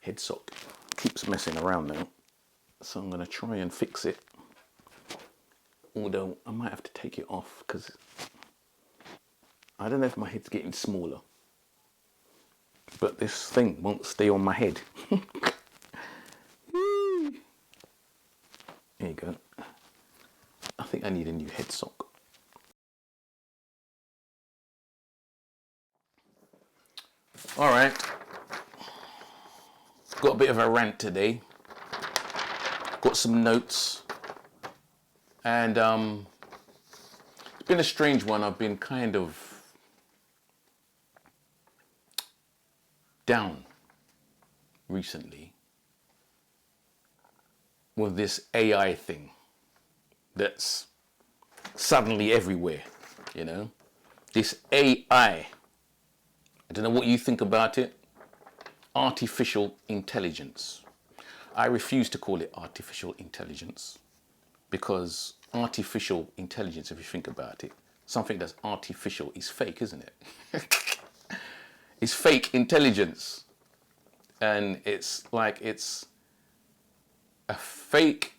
head sock keeps messing around now, so I'm going to try and fix it, although I might have to take it off because I don't know if my head's getting smaller, but this thing won't stay on my head. There you go. I think I need a new head sock. All right, got a bit of a rant today. Got some notes, and it's been a strange one. I've been kind of down recently with this AI thing that's suddenly everywhere, you know? This AI, I don't know what you think about it. Artificial intelligence. I refuse to call it artificial intelligence, because artificial intelligence, if you think about it, something that's artificial is fake, isn't it? It's fake intelligence. And it's like it's a fake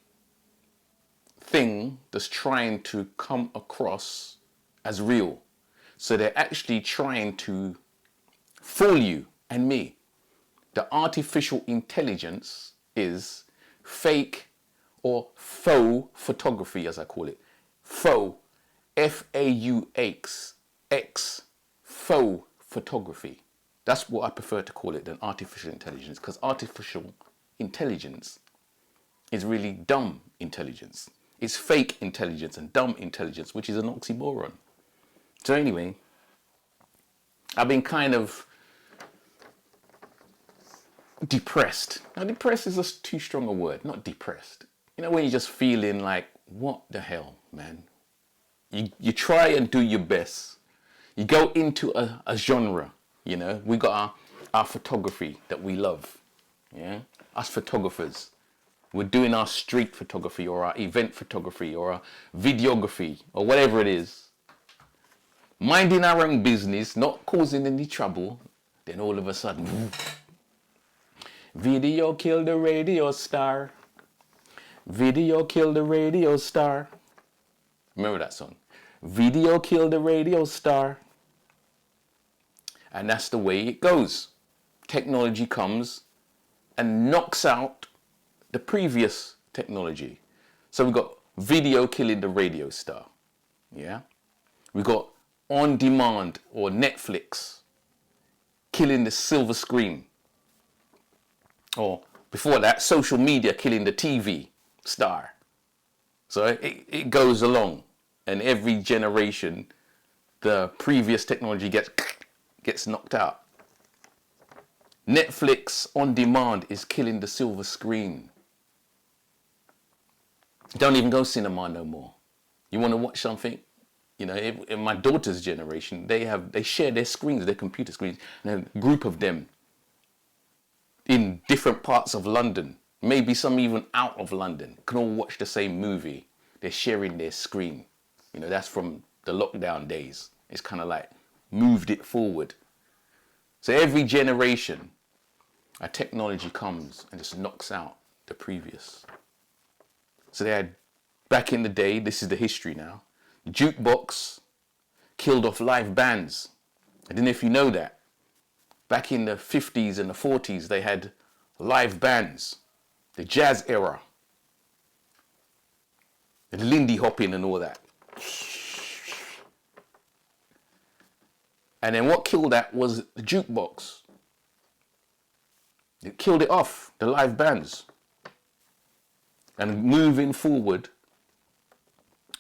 thing that's trying to come across as real. So they're actually trying to fool you and me. The artificial intelligence is fake or faux photography, as I call it. Faux, F-A-U-X, faux photography. That's what I prefer to call it than artificial intelligence, because artificial intelligence is really dumb intelligence. It's fake intelligence and dumb intelligence, which is an oxymoron. So anyway, I've been kind of depressed. Now, depressed is just too strong a word, not depressed. You know, when you're just feeling like, what the hell, man? You try and do your best. You go into a genre, you know. We got our photography that we love, yeah? Us photographers. We're doing our street photography or our event photography or our videography or whatever it is. Minding our own business, not causing any trouble. Then all of a sudden, video killed the radio star. Video killed the radio star. Remember that song? Video killed the radio star. And that's the way it goes. Technology comes and knocks out the previous technology. So we've got video killing the radio star. Yeah. We've got on demand or Netflix killing the silver screen. Or before that, social media killing the TV star. So it goes along, and every generation, the previous technology gets knocked out. Netflix on demand is killing the silver screen. Don't even go cinema no more. You want to watch something? You know, in my daughter's generation, they share their screens, their computer screens, and a group of them in different parts of London, maybe some even out of London, can all watch the same movie. They're sharing their screen. You know, that's from the lockdown days. It's kind of like moved it forward. So every generation, a technology comes and just knocks out the previous. So they had, back in the day, this is the history now, the jukebox killed off live bands. I don't know if you know that. Back in the 50s and the 40s, they had live bands, the jazz era, the Lindy hopping and all that. And then what killed that was the jukebox. It killed it off, the live bands. And moving forward,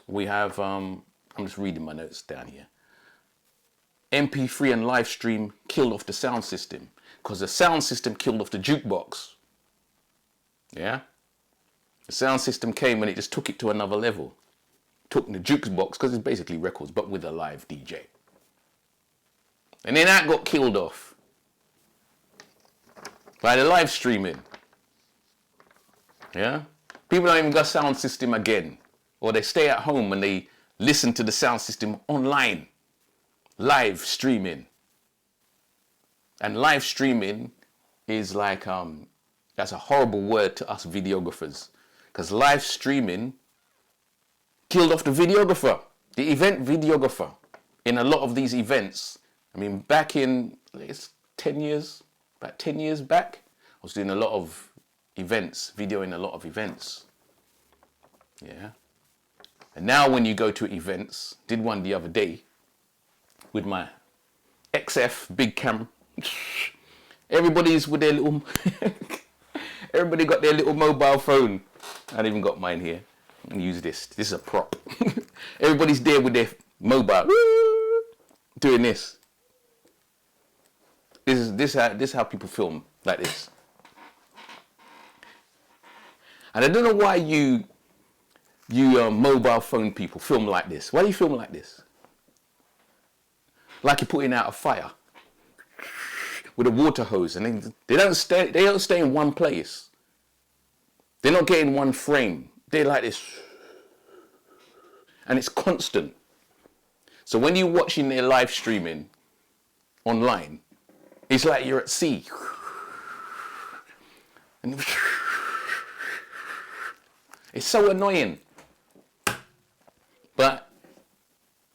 we have, I'm just reading my notes down here. MP3 and live stream killed off the sound system, because the sound system killed off the jukebox. Yeah? The sound system came and it just took it to another level. Took the jukebox, because it's basically records, but with a live DJ. And then that got killed off by the live streaming. Yeah? People don't even got sound system again. Or they stay at home and they listen to the sound system online. Live streaming. And live streaming is like That's a horrible word to us videographers, because live streaming killed off the videographer, the event videographer. In a lot of these events, I mean, back in, it's 10 years, about 10 years back, I was doing a lot of events, videoing a lot of events. Yeah. And now when you go to events, did one the other day with my XF big camera. Everybody's with their little, everybody got their little mobile phone. I even got mine here. And use this. This is a prop. Everybody's there with their mobile, doing this. This is how people film, like this. And I don't know why you mobile phone people film like this. Why do you film like this? Like you're putting out a fire with a water hose, and they don't stay in one place. They're not getting one frame. They're like this, and it's constant. So when you're watching their live streaming online, it's like you're at sea. And it's so annoying. But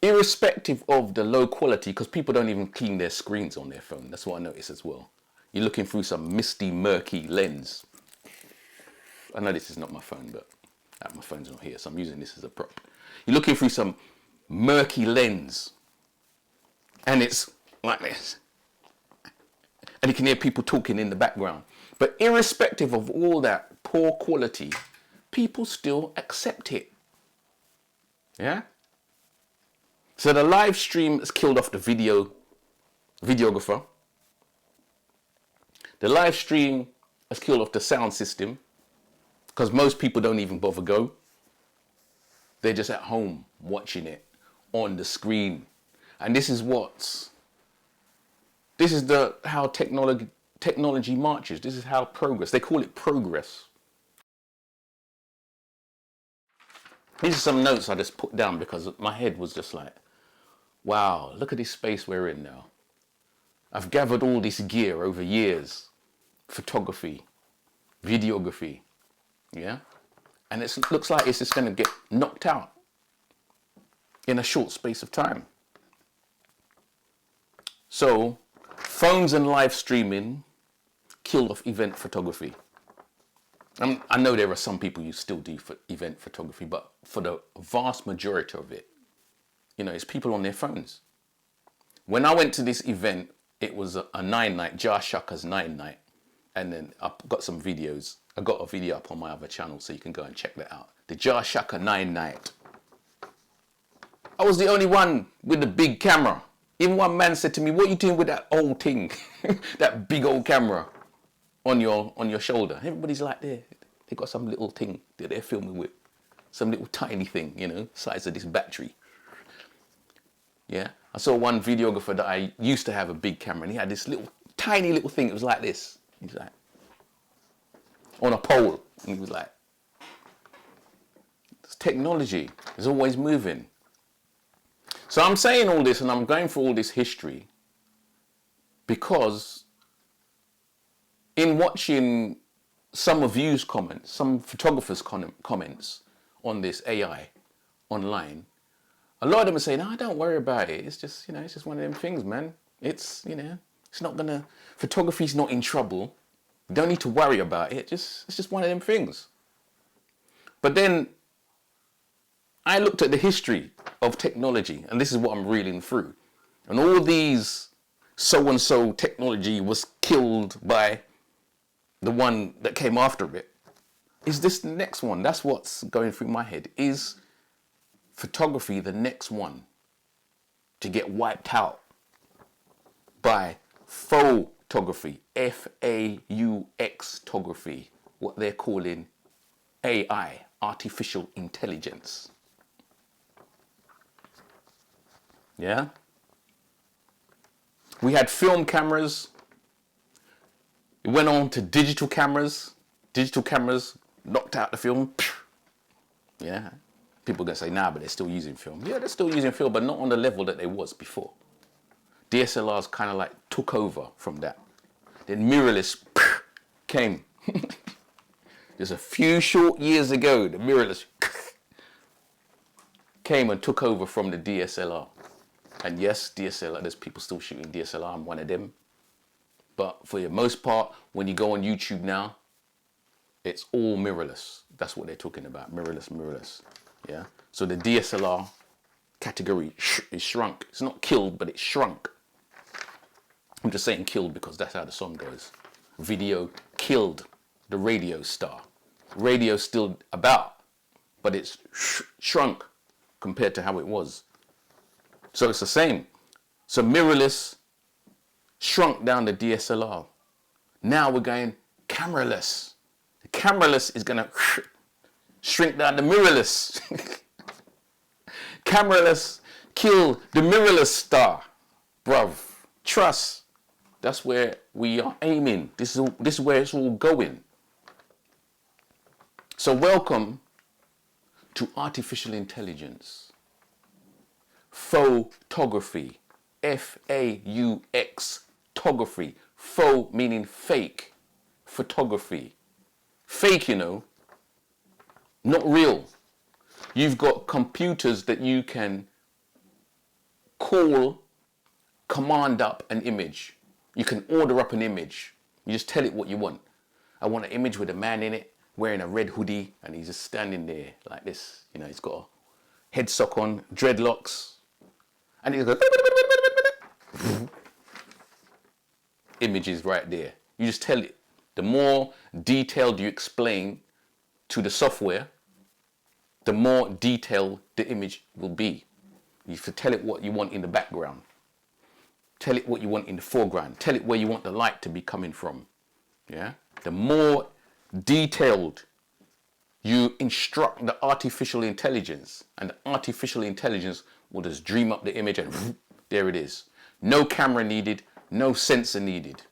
irrespective of the low quality, because people don't even clean their screens on their phone. That's what I noticed as well. You're looking through some misty, murky lens. I know this is not my phone, but my phone's not here, so I'm using this as a prop. You're looking through some murky lens, and it's like this. And you can hear people talking in the background. But irrespective of all that poor quality, people still accept it. Yeah? So the live stream has killed off the videographer. The live stream has killed off the sound system, because most people don't even bother go. They're just at home watching it on the screen. And this is how technology marches. This is how progress, they call it progress. These are some notes I just put down because my head was just like, wow, look at this space we're in now. I've gathered all this gear over years. Photography, videography, yeah? And it looks like it's just going to get knocked out in a short space of time. So, phones and live streaming killed off event photography. I know there are some people who still do event photography, but for the vast majority of it, it's people on their phones. When I went to this event, it was a 9-night, Jah Shaka's 9-night. And then I got some videos. I got a video up on my other channel, so you can go and check that out. The Jah Shaka 9-night. I was the only one with the big camera. Even one man said to me, what are you doing with that old thing? That big old camera on your shoulder. Everybody's like there. They got some little thing that they're filming with. Some little tiny thing, size of this battery. Yeah. I saw one videographer that I used to have a big camera, and he had this tiny little thing. It was like this. He's like, on a pole. And he was like, it's technology. It's always moving. So I'm saying all this, and I'm going through all this history because in watching some of you's comments, some photographers' comments on this AI online, a lot of them are saying, "No, don't worry about it. It's just, it's just one of them things, man. It's, it's not gonna, photography's not in trouble. You don't need to worry about it. It's just one of them things." But then I looked at the history of technology, and this is what I'm reeling through. And all these so-and-so technology was killed by the one that came after it. Is this the next one? That's what's going through my head. Is photography the next one to get wiped out by photography, photography, what they're calling AI, artificial intelligence? Yeah? We had film cameras. It went on to digital cameras. Digital cameras knocked out the film. Yeah? People are going to say, nah, but they're still using film. Yeah, they're still using film, but not on the level that they was before. DSLRs kind of like took over from that. Then mirrorless came. Just a few short years ago, the mirrorless came and took over from the DSLR. And yes, DSLR, there's people still shooting DSLR, I'm one of them. But for the most part, when you go on YouTube now, it's all mirrorless. That's what they're talking about, mirrorless. Yeah. So the DSLR category is shrunk. It's not killed, but it's shrunk. I'm just saying killed because that's how the song goes. Video killed the radio star. Radio's still about, but it's shrunk compared to how it was. So it's the same. So mirrorless shrunk down the DSLR. Now we're going cameraless. The cameraless is going to shrink down the mirrorless. Cameraless kill the mirrorless star. Bruv, trust. That's where we are aiming. This is where it's all going. So welcome to artificial intelligence. Photography. F-A-U-X. Photography. Faux meaning fake. Photography. Fake, you know. Not real. You've got computers that you can call, command up an image. You can order up an image. You just tell it what you want. I want an image with a man in it wearing a red hoodie and he's just standing there like this. You know, he's got a head sock on, dreadlocks. And he's got images right there. You just tell it. The more detailed you explain to the software, the more detailed the image will be. You have to tell it what you want in the background. Tell it what you want in the foreground. Tell it where you want the light to be coming from. Yeah? The more detailed you instruct the artificial intelligence, and the artificial intelligence will just dream up the image and there it is. No camera needed, no sensor needed,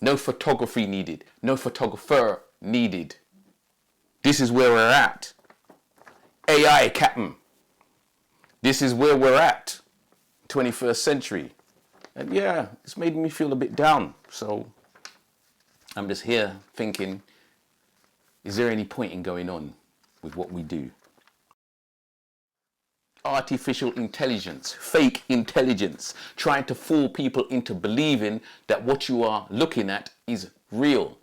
no photography needed, no photographer needed. This is where we're at. AI, Captain. This is where we're at. 21st century. And yeah, it's made me feel a bit down. So I'm just here thinking, is there any point in going on with what we do? Artificial intelligence, fake intelligence, trying to fool people into believing that what you are looking at is real.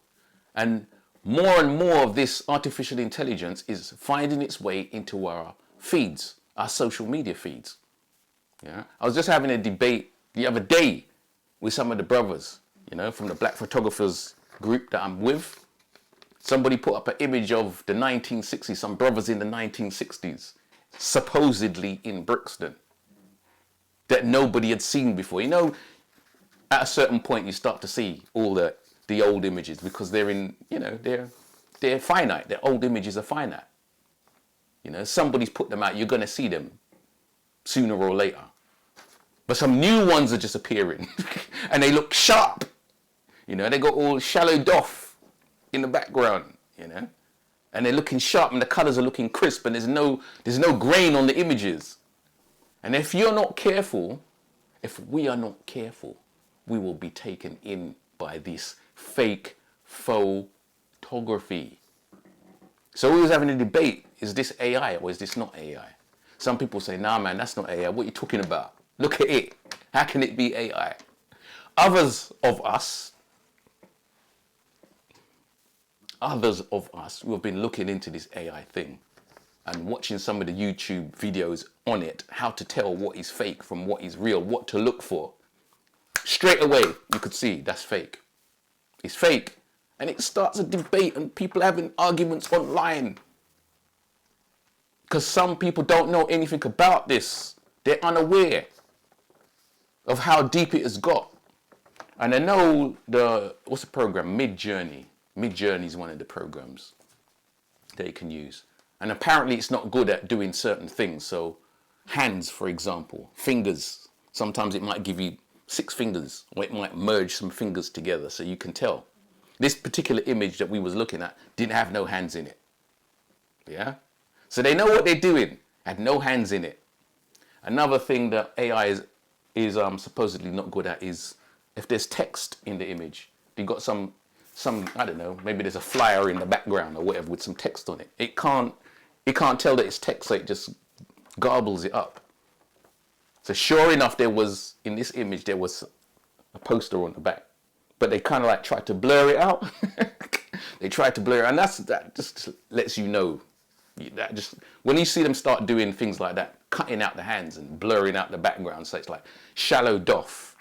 And more of this artificial intelligence is finding its way into our feeds, our social media feeds. Yeah, I was just having a debate the other day with some of the brothers, you know, from the Black Photographers group that I'm with. Somebody put up an image of the 1960s, some brothers in the 1960s, supposedly in Brixton, that nobody had seen before. You know, at a certain point you start to see all the old images because they're in, you know, they're finite. Their old images are finite. You know, somebody's put them out, you're going to see them sooner or later. But some new ones are just appearing and they look sharp. You know, they got all shallowed off in the background, you know, and they're looking sharp and the colors are looking crisp and there's no grain on the images. And if you're not careful, if we are not careful, we will be taken in by this fake photography. So we was having a debate, is this AI or is this not AI? Some people say, nah man, that's not AI. What are you talking about? Look at it. How can it be AI? Others of us who have been looking into this AI thing and watching some of the YouTube videos on it, how to tell what is fake from what is real, what to look for. Straight away, you could see that's fake. It's fake. And it starts a debate and people having arguments online. Because some people don't know anything about this. They're unaware of how deep it has got. And I know what's the program? Midjourney. Midjourney is one of the programs that you can use. And apparently it's not good at doing certain things. So hands, for example, fingers. Sometimes it might give you 6 fingers, or it might merge some fingers together so you can tell. This particular image that we was looking at didn't have no hands in it. Yeah? So they know what they're doing, had no hands in it. Another thing that AI is supposedly not good at is if there's text in the image. You got some some, I don't know, maybe there's a flyer in the background or whatever with some text on it. It can't tell that it's text, so it just garbles it up. So sure enough, there was, in this image, there was a poster on the back, but they kind of like tried to blur it out. They tried to blur it, and that just lets you know. That just, when you see them start doing things like that, cutting out the hands and blurring out the background, so it's like shallow doff.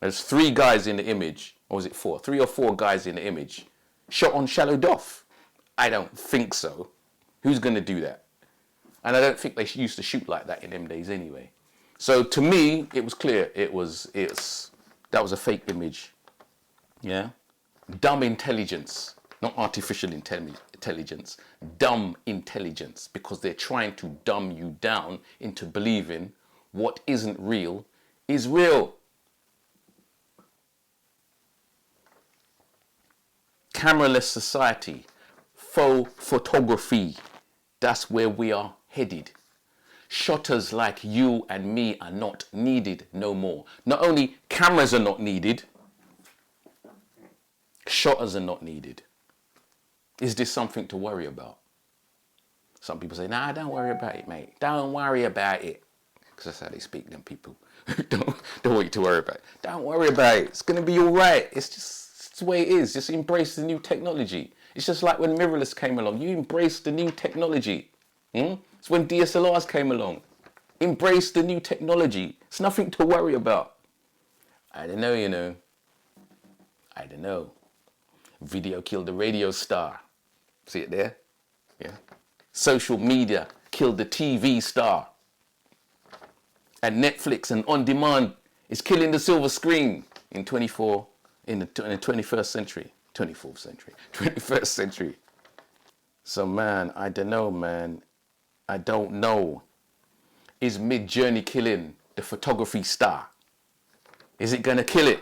There's 3 guys in the image, or was it 4? 3 or 4 guys in the image, shot on shallow doff. I don't think so. Who's going to do that? And I don't think they used to shoot like that in them days anyway. So to me, it was clear that was a fake image. Yeah, dumb intelligence, not artificial intelligence, dumb intelligence, because they're trying to dumb you down into believing what isn't real is real. Cameraless society, faux photography, that's where we are headed. Shotters like you and me are not needed no more. Not only cameras are not needed, shotters are not needed. Is this something to worry about? Some people say, nah, don't worry about it, mate. Don't worry about it. Because that's how they speak, them people. don't want you to worry about it. Don't worry about it. It's going to be all right. It's the way it is. Just embrace the new technology. It's just like when mirrorless came along. You embrace the new technology. It's when DSLRs came along. Embrace the new technology. It's nothing to worry about. I don't know, you know. I don't know. Video killed the radio star. See it there? Yeah. Social media killed the TV star. And Netflix and on demand is killing the silver screen in the 21st century. 24th century. 21st century. So man, I don't know, man. I don't know. Is Midjourney killing the photography star? Is it going to kill it?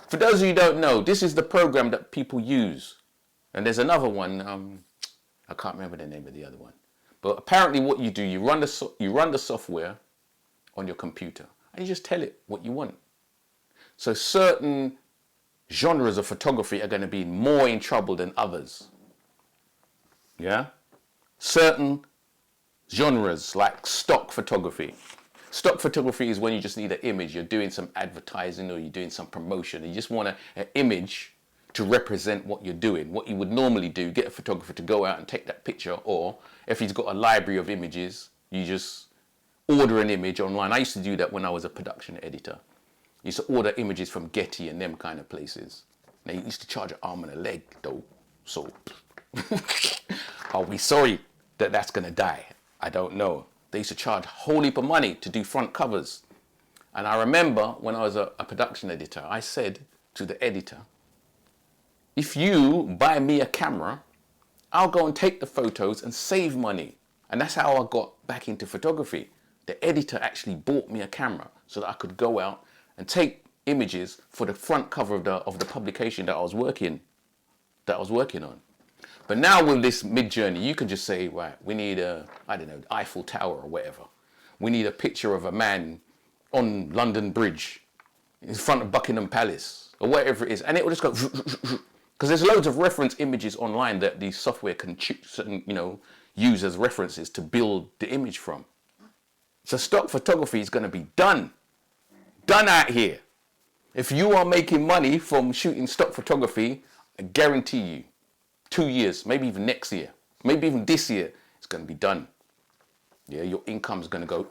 For those of you who don't know, this is the program that people use. And there's another one, I can't remember the name of the other one. But apparently what you do, you run the software on your computer and you just tell it what you want. So certain genres of photography are going to be more in trouble than others. Yeah? Certain genres like stock photography. Stock photography is when you just need an image. You're doing some advertising or you're doing some promotion. You just want an image to represent what you're doing. What you would normally do, get a photographer to go out and take that picture, or if he's got a library of images, you just order an image online. I used to do that when I was a production editor. I used to order images from Getty and them kind of places. They used to charge an arm and a leg though. So are we sorry that that's going to die? I don't know. They used to charge a whole heap of money to do front covers. And I remember when I was a production editor, I said to the editor, if you buy me a camera, I'll go and take the photos and save money. And that's how I got back into photography. The editor actually bought me a camera so that I could go out and take images for the front cover of the publication that I was working on. But now with this Midjourney, you can just say, right, we need a, I don't know, Eiffel Tower or whatever. We need a picture of a man on London Bridge in front of Buckingham Palace or whatever it is. And it will just go, because there's loads of reference images online that the software can use as references to build the image from. So stock photography is going to be done out here. If you are making money from shooting stock photography, I guarantee you, 2 years, maybe even next year, maybe even this year, it's going to be done. Yeah, your income is going to go.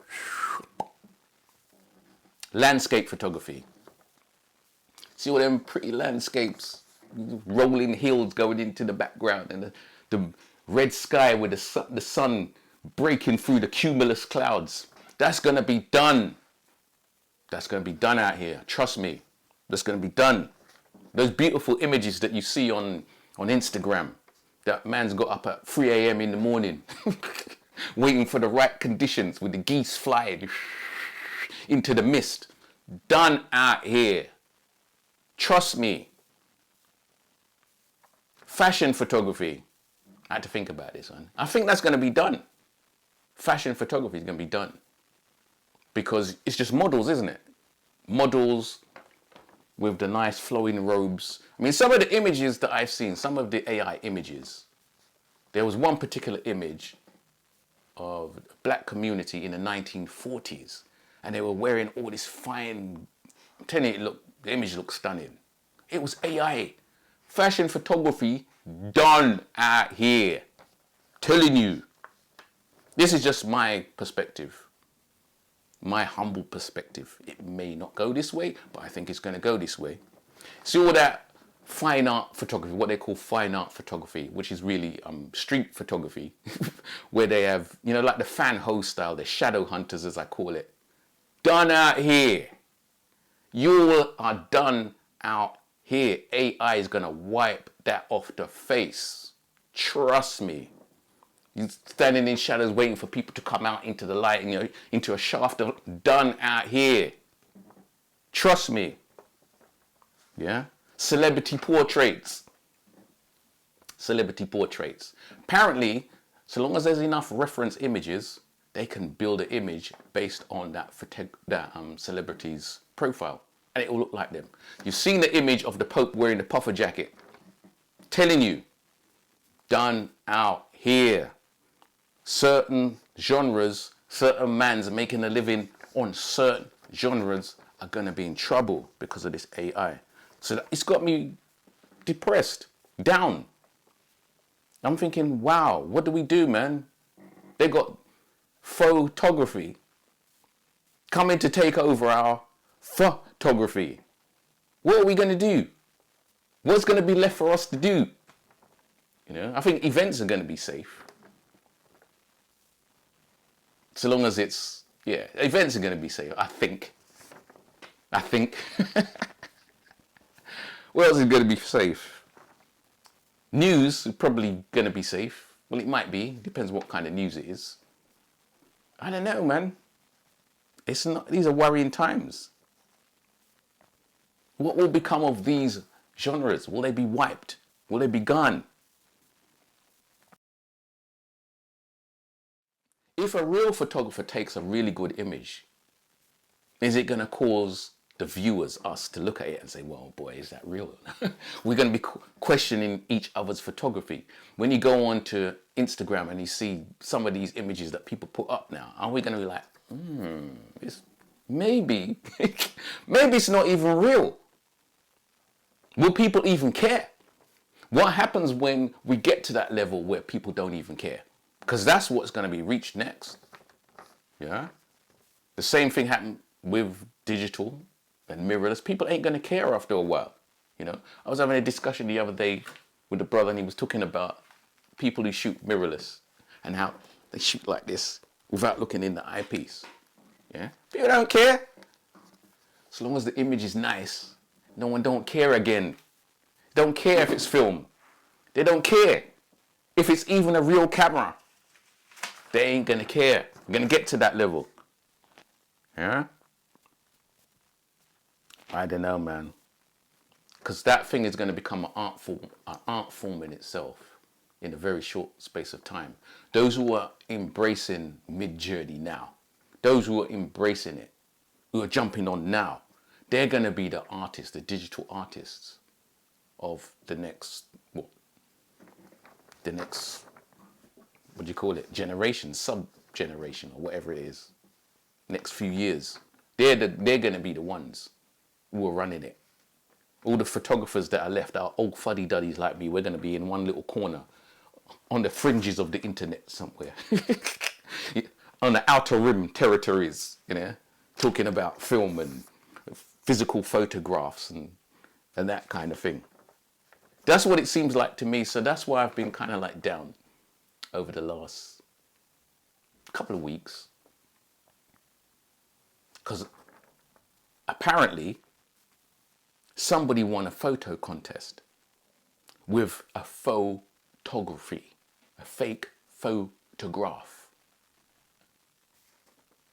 Landscape photography. See all them pretty landscapes, rolling hills going into the background, and the red sky with the sun breaking through the cumulus clouds. That's going to be done. That's going to be done out here. Trust me. That's going to be done. Those beautiful images that you see on Instagram, that man's got up at 3 a.m. in the morning waiting for the right conditions with the geese flying into the mist. Done out here. Trust me. Fashion photography. I had to think about this one. I think that's going to be done. Fashion photography is going to be done. Because it's just models, isn't it? Models with the nice flowing robes. I mean, some of the images that I've seen, some of the AI images, there was one particular image of a black community in the 1940s, and they were wearing all this fine, I'm telling you, the image looked stunning. It was AI. Fashion photography done out here. Telling you. This is just my perspective. My humble perspective. It may not go this way, but I think it's going to go this way. See all that fine art photography, what they call fine art photography, which is really street photography, where they have, you know, like the fan ho style, the shadow hunters as I call it, done out here. You are done out here. AI is going to wipe that off the face. Trust me. You're standing in shadows waiting for people to come out into the light, you know, into a shaft of done out here. Trust me. Yeah? Celebrity portraits. Celebrity portraits. Apparently, so long as there's enough reference images, they can build an image based on that celebrity's profile. And it will look like them. You've seen the image of the Pope wearing the puffer jacket. Telling you, done out here. Certain genres, certain mans making a living on certain genres are going to be in trouble because of this AI. So it's got me depressed, down. I'm thinking, wow, what do we do, man? They got photography coming to take over our photography. What are we going to do? What's going to be left for us to do? You know, I think events are going to be safe. So long as it's, yeah, events are going to be safe, I think. What else is going to be safe? News is probably going to be safe. Well, it might be. Depends what kind of news it is. I don't know, man. It's not. These are worrying times. What will become of these genres? Will they be wiped? Will they be gone? If a real photographer takes a really good image, is it going to cause the viewers, us, to look at it and say, well, boy, is that real? We're going to be questioning each other's photography. When you go on to Instagram and you see some of these images that people put up now, are we going to be like, maybe it's not even real? Will people even care? What happens when we get to that level where people don't even care? Because that's what's going to be reached next. Yeah? The same thing happened with digital and mirrorless. People ain't going to care after a while. You know, I was having a discussion the other day with a brother and he was talking about people who shoot mirrorless and how they shoot like this without looking in the eyepiece. Yeah? People don't care. As long as the image is nice, no one don't care again. Don't care if it's film. They don't care if it's even a real camera. They ain't gonna care. We're gonna get to that level. Yeah? I don't know, man. Because that thing is gonna become an art form in itself in a very short space of time. Those who are embracing Midjourney now, those who are embracing it, who are jumping on now, they're gonna be the artists, the digital artists of the next, what do you call it, generation, sub-generation, or whatever it is, next few years. They're going to be the ones who are running it. All the photographers that are left, our old fuddy-duddies like me, we're going to be in one little corner on the fringes of the internet somewhere. On the outer rim territories, you know, talking about film and physical photographs and that kind of thing. That's what it seems like to me. So that's why I've been kind of like down over the last couple of weeks. Because apparently somebody won a photo contest with a photography, a fake photograph.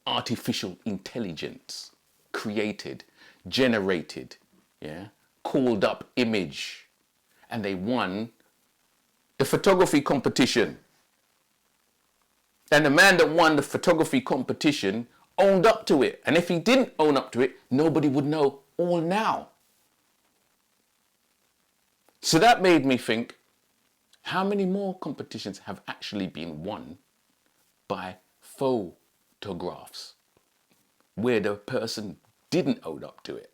Artificial intelligence created, generated, yeah, called up image. And they won the photography competition. And the man that won the photography competition owned up to it. And if he didn't own up to it, nobody would know all now. So that made me think, how many more competitions have actually been won by photographs where the person didn't own up to it?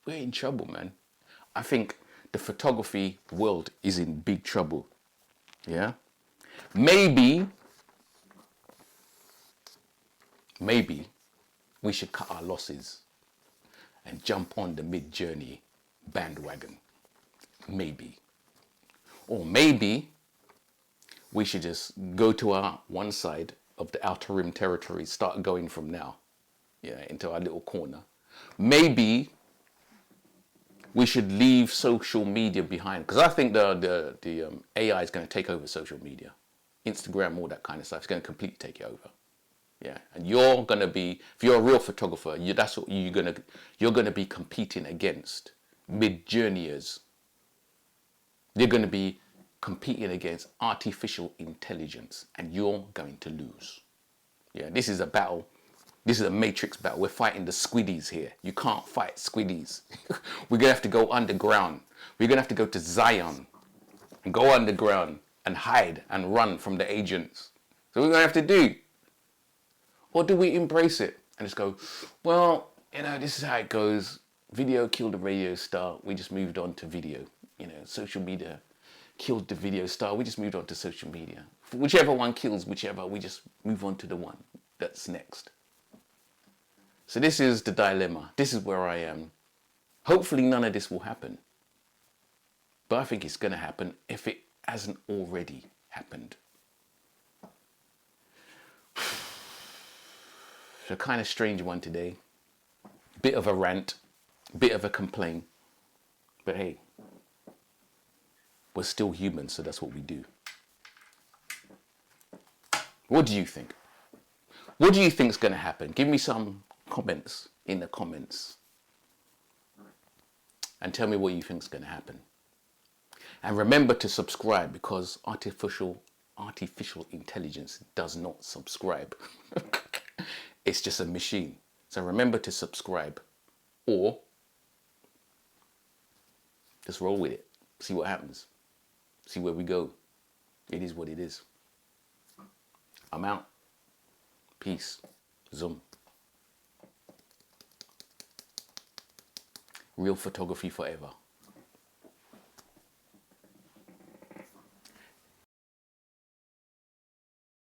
We're in trouble, man. I think the photography world is in big trouble. Yeah. Maybe we should cut our losses and jump on the Midjourney bandwagon. Maybe. Or maybe we should just go to our one side of the outer rim territory, start going from now, yeah, into our little corner. Maybe we should leave social media behind, because I think the AI is going to take over social media, Instagram, all that kind of stuff. It's going to completely take it over. Yeah, and you're going to be, if you're a real photographer, that's what you're going to be competing against Midjourneyers. You're going to be competing against artificial intelligence, and you're going to lose. Yeah, this is a battle. This is a matrix battle. We're fighting the squiddies here. You can't fight squiddies. We're going to have to go underground. We're going to have to go to Zion and go underground and hide and run from the agents. So we're going to have to do. Or do we embrace it and just go, well, this is how it goes. Video killed the radio star. We just moved on to video. Social media killed the video star. We just moved on to social media. Whichever one kills whichever, we just move on to the one that's next. So this is the dilemma. This is where I am. Hopefully none of this will happen. But I think it's going to happen if it hasn't already happened. It's a kind of strange one today. Bit of a rant, bit of a complaint. But hey, we're still human, so that's what we do. What do you think? What do you think is going to happen? Give me some comments in the comments and tell me what you think is going to happen. And remember to subscribe, because artificial intelligence does not subscribe. It's just a machine. So remember to subscribe, or just roll with it. See what happens. See where we go. It is what it is. I'm out. Peace. Zoom. Real photography forever.